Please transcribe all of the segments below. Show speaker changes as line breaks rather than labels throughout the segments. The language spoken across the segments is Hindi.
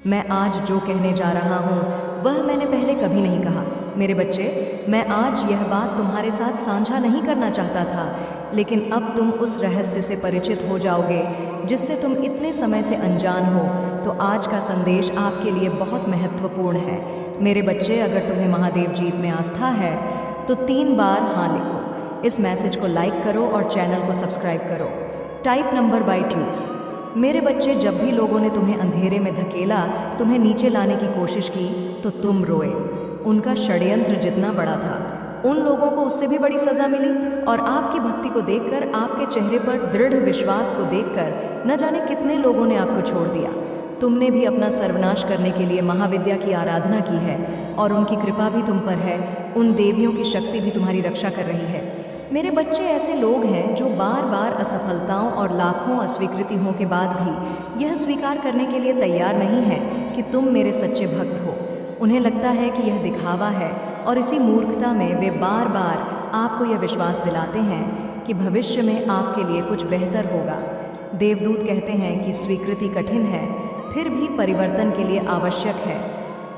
मैं आज जो कहने जा रहा हूँ वह मैंने पहले कभी नहीं कहा। मेरे बच्चे, मैं आज यह बात तुम्हारे साथ साझा नहीं करना चाहता था, लेकिन अब तुम उस रहस्य से परिचित हो जाओगे जिससे तुम इतने समय से अनजान हो। तो आज का संदेश आपके लिए बहुत महत्वपूर्ण है। मेरे बच्चे, अगर तुम्हें महादेव जीत में आस्था है तो 3 बार हाँ लिखो। इस मैसेज को लाइक करो और चैनल को सब्सक्राइब करो। Type number by tubes. मेरे बच्चे, जब भी लोगों ने तुम्हें अंधेरे में धकेला, तुम्हें नीचे लाने की कोशिश की, तो तुम रोए। उनका षड्यंत्र जितना बड़ा था, उन लोगों को उससे भी बड़ी सज़ा मिली। और आपकी भक्ति को देखकर, आपके चेहरे पर दृढ़ विश्वास को देखकर न जाने कितने लोगों ने आपको छोड़ दिया। तुमने भी अपना सर्वनाश करने के लिए महाविद्या की आराधना की है और उनकी कृपा भी तुम पर है। उन देवियों की शक्ति भी तुम्हारी रक्षा कर रही है। मेरे बच्चे, ऐसे लोग हैं जो बार बार असफलताओं और लाखों अस्वीकृतियों के बाद भी यह स्वीकार करने के लिए तैयार नहीं हैं कि तुम मेरे सच्चे भक्त हो। उन्हें लगता है कि यह दिखावा है और इसी मूर्खता में वे बार बार आपको यह विश्वास दिलाते हैं कि भविष्य में आपके लिए कुछ बेहतर होगा। देवदूत कहते हैं कि स्वीकृति कठिन है, फिर भी परिवर्तन के लिए आवश्यक है।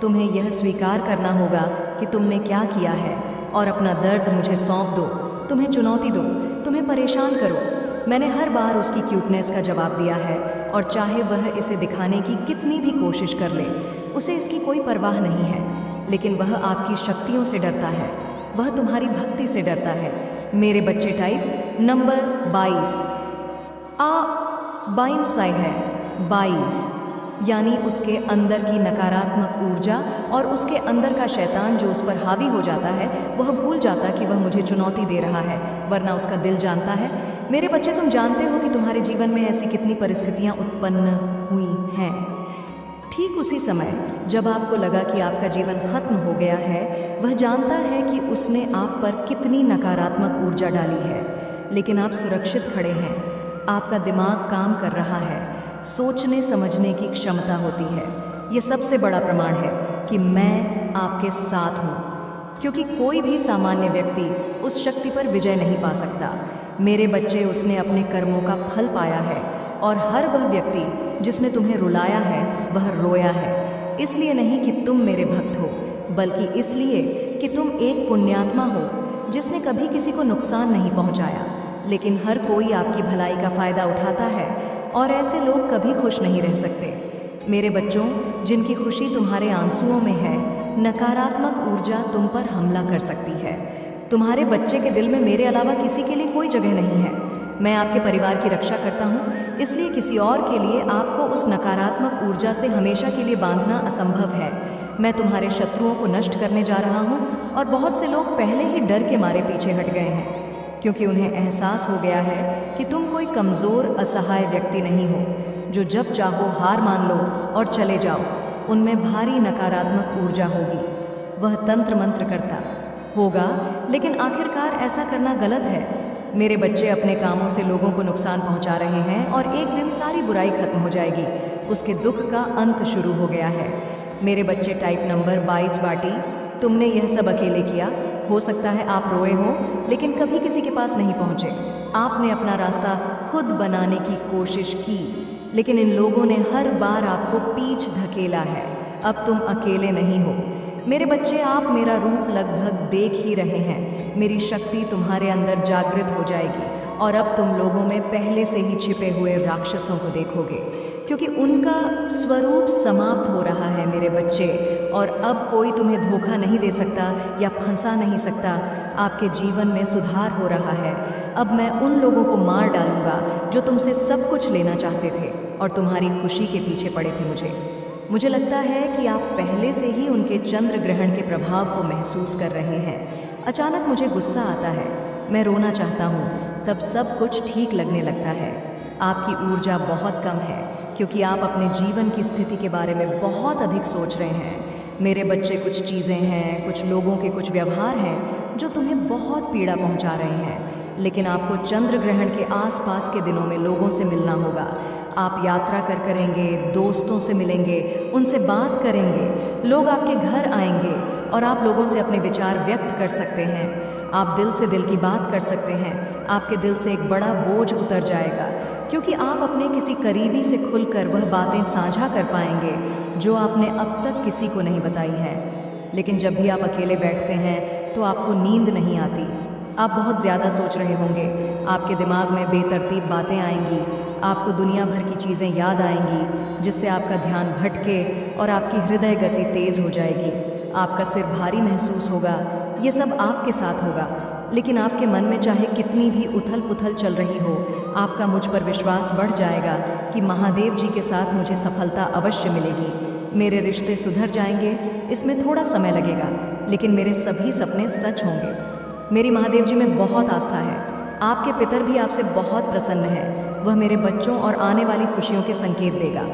तुम्हें यह स्वीकार करना होगा कि तुमने क्या किया है और अपना दर्द मुझे सौंप दो। तुम्हें चुनौती दो, तुम्हें परेशान करो। मैंने हर बार उसकी क्यूटनेस का जवाब दिया है, और चाहे वह इसे दिखाने की कितनी भी कोशिश कर ले, उसे इसकी कोई परवाह नहीं है। लेकिन वह आपकी शक्तियों से डरता है, वह तुम्हारी भक्ति से डरता है। मेरे बच्चे, टाइप नंबर 22। बाइंसाई है 22, यानी उसके अंदर की नकारात्मक ऊर्जा और उसके अंदर का शैतान जो उस पर हावी हो जाता है, वह भूल जाता कि वह मुझे चुनौती दे रहा है, वरना उसका दिल जानता है। मेरे बच्चे, तुम जानते हो कि तुम्हारे जीवन में ऐसी कितनी परिस्थितियां उत्पन्न हुई हैं। ठीक उसी समय जब आपको लगा कि आपका जीवन खत्म हो गया है, वह जानता है कि उसने आप पर कितनी नकारात्मक ऊर्जा डाली है, लेकिन आप सुरक्षित खड़े हैं। आपका दिमाग काम कर रहा है, सोचने समझने की क्षमता होती है। ये सबसे बड़ा प्रमाण है कि मैं आपके साथ हूँ, क्योंकि कोई भी सामान्य व्यक्ति उस शक्ति पर विजय नहीं पा सकता। मेरे बच्चे, उसने अपने कर्मों का फल पाया है, और हर वह व्यक्ति जिसने तुम्हें रुलाया है वह रोया है। इसलिए नहीं कि तुम मेरे भक्त हो, बल्कि इसलिए कि तुम एक पुण्यात्मा हो जिसने कभी किसी को नुकसान नहीं पहुँचाया। लेकिन हर कोई आपकी भलाई का फ़ायदा उठाता है, और ऐसे लोग कभी खुश नहीं रह सकते। मेरे बच्चों, जिनकी खुशी तुम्हारे आंसुओं में है, नकारात्मक ऊर्जा तुम पर हमला कर सकती है। तुम्हारे बच्चे के दिल में मेरे अलावा किसी के लिए कोई जगह नहीं है। मैं आपके परिवार की रक्षा करता हूँ, इसलिए किसी और के लिए आपको उस नकारात्मक ऊर्जा से हमेशा के लिए बांधना असंभव है। मैं तुम्हारे शत्रुओं को नष्ट करने जा रहा हूँ, और बहुत से लोग पहले ही डर के मारे पीछे हट गए हैं, क्योंकि उन्हें एहसास हो गया है कि तुम कोई कमज़ोर असहाय व्यक्ति नहीं हो जो जब चाहो हार मान लो और चले जाओ। उनमें भारी नकारात्मक ऊर्जा होगी, वह तंत्र मंत्र करता होगा, लेकिन आखिरकार ऐसा करना गलत है। मेरे बच्चे, अपने कामों से लोगों को नुकसान पहुंचा रहे हैं, और एक दिन सारी बुराई खत्म हो जाएगी। उसके दुख का अंत शुरू हो गया है। मेरे बच्चे, टाइप नंबर 22 बाटी, तुमने यह सब अकेले किया। हो सकता है आप रोए हो, लेकिन कभी किसी के पास नहीं पहुँचे। आपने अपना रास्ता खुद बनाने की कोशिश की, लेकिन इन लोगों ने हर बार आपको पीछ धकेला है। अब तुम अकेले नहीं हो। मेरे बच्चे, आप मेरा रूप लगभग देख ही रहे हैं। मेरी शक्ति तुम्हारे अंदर जागृत हो जाएगी, और अब तुम लोगों में पहले से ही छिपे हुए राक्षसों को देखोगे, क्योंकि उनका स्वरूप समाप्त हो रहा है। मेरे बच्चे, और अब कोई तुम्हें धोखा नहीं दे सकता या फंसा नहीं सकता। आपके जीवन में सुधार हो रहा है। अब मैं उन लोगों को मार डालूंगा जो तुमसे सब कुछ लेना चाहते थे और तुम्हारी खुशी के पीछे पड़े थे। मुझे लगता है कि आप पहले से ही उनके चंद्र ग्रहण के प्रभाव को महसूस कर रहे हैं। अचानक मुझे गुस्सा आता है, मैं रोना चाहता हूँ, तब सब कुछ ठीक लगने लगता है। आपकी ऊर्जा बहुत कम है, क्योंकि आप अपने जीवन की स्थिति के बारे में बहुत अधिक सोच रहे हैं। मेरे बच्चे, कुछ चीज़ें हैं, कुछ लोगों के कुछ व्यवहार हैं जो तुम्हें बहुत पीड़ा पहुंचा रहे हैं, लेकिन आपको चंद्र ग्रहण के आसपास के दिनों में लोगों से मिलना होगा। आप यात्रा करेंगे, दोस्तों से मिलेंगे, उनसे बात करेंगे, लोग आपके घर आएंगे और आप लोगों से अपने विचार व्यक्त कर सकते हैं। आप दिल से दिल की बात कर सकते हैं। आपके दिल से एक बड़ा बोझ उतर जाएगा, क्योंकि आप अपने किसी करीबी से खुलकर वह बातें साझा कर पाएंगे जो आपने अब तक किसी को नहीं बताई है। लेकिन जब भी आप अकेले बैठते हैं तो आपको नींद नहीं आती। आप बहुत ज़्यादा सोच रहे होंगे, आपके दिमाग में बेतरतीब बातें आएंगी, आपको दुनिया भर की चीज़ें याद आएंगी, जिससे आपका ध्यान भटके और आपकी हृदय गति तेज़ हो जाएगी। आपका सिर भारी महसूस होगा। ये सब आपके साथ होगा, लेकिन आपके मन में चाहे कितनी भी उथल पुथल चल रही हो, आपका मुझ पर विश्वास बढ़ जाएगा कि महादेव जी के साथ मुझे सफलता अवश्य मिलेगी। मेरे रिश्ते सुधर जाएंगे, इसमें थोड़ा समय लगेगा, लेकिन मेरे सभी सपने सच होंगे। मेरी महादेव जी में बहुत आस्था है। आपके पितर भी आपसे बहुत प्रसन्न है। वह मेरे बच्चों और आने वाली खुशियों के संकेत देगा।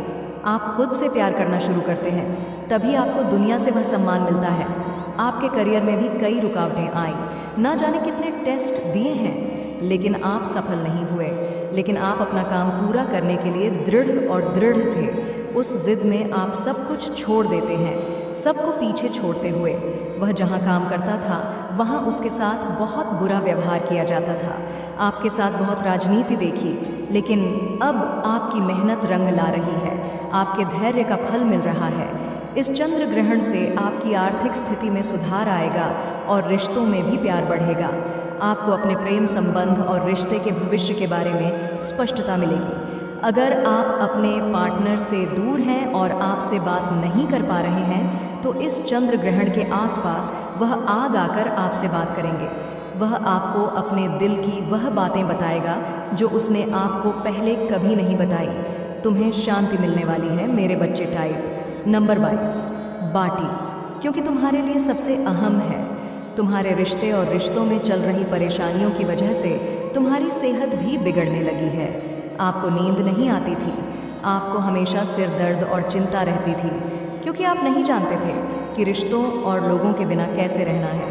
आप खुद से प्यार करना शुरू करते हैं, तभी आपको दुनिया से वह सम्मान मिलता है। आपके करियर में भी कई रुकावटें आई, ना जाने कितने टेस्ट दिए हैं, लेकिन आप सफल नहीं हुए। लेकिन आप अपना काम पूरा करने के लिए दृढ़ थे। उस जिद में आप सब कुछ छोड़ देते हैं, सबको पीछे छोड़ते हुए। वह जहाँ काम करता था वहाँ उसके साथ बहुत बुरा व्यवहार किया जाता था। आपके साथ बहुत राजनीति देखी, लेकिन अब आपकी मेहनत रंग ला रही है। आपके धैर्य का फल मिल रहा है। इस चंद्र ग्रहण से आपकी आर्थिक स्थिति में सुधार आएगा और रिश्तों में भी प्यार बढ़ेगा। आपको अपने प्रेम संबंध और रिश्ते के भविष्य के बारे में स्पष्टता मिलेगी। अगर आप अपने पार्टनर से दूर हैं और आपसे बात नहीं कर पा रहे हैं, तो इस चंद्र ग्रहण के आसपास वह आग आकर आपसे बात करेंगे। वह आपको अपने दिल की वह बातें बताएगा जो उसने आपको पहले कभी नहीं बताई। तुम्हें शांति मिलने वाली है मेरे बच्चे टाइप। नंबर 22, बाटी, क्योंकि तुम्हारे लिए सबसे अहम है। तुम्हारे रिश्ते और रिश्तों में चल रही परेशानियों की वजह से तुम्हारी सेहत भी बिगड़ने लगी है। आपको नींद नहीं आती थी, आपको हमेशा सिर दर्द और चिंता रहती थी, क्योंकि आप नहीं जानते थे कि रिश्तों और लोगों के बिना कैसे रहना है।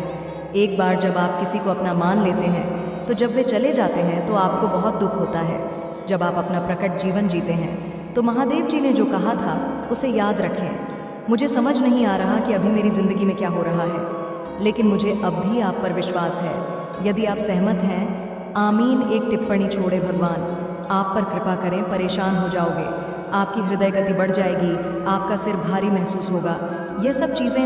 एक बार जब आप किसी को अपना मान लेते हैं, तो जब वे चले जाते हैं तो आपको बहुत दुख होता है। जब आप अपना प्रकट जीवन जीते हैं, तो महादेव जी ने जो कहा था उसे याद रखें। मुझे समझ नहीं आ रहा कि अभी मेरी ज़िंदगी में क्या हो रहा है, लेकिन मुझे अब भी आप पर विश्वास है। यदि आप सहमत हैं, आमीन एक टिप्पणी छोड़े भगवान। आप पर कृपा करें, परेशान हो जाओगे, आपकी हृदय गति बढ़ जाएगी, आपका सिर भारी महसूस होगा। यह सब चीज़ें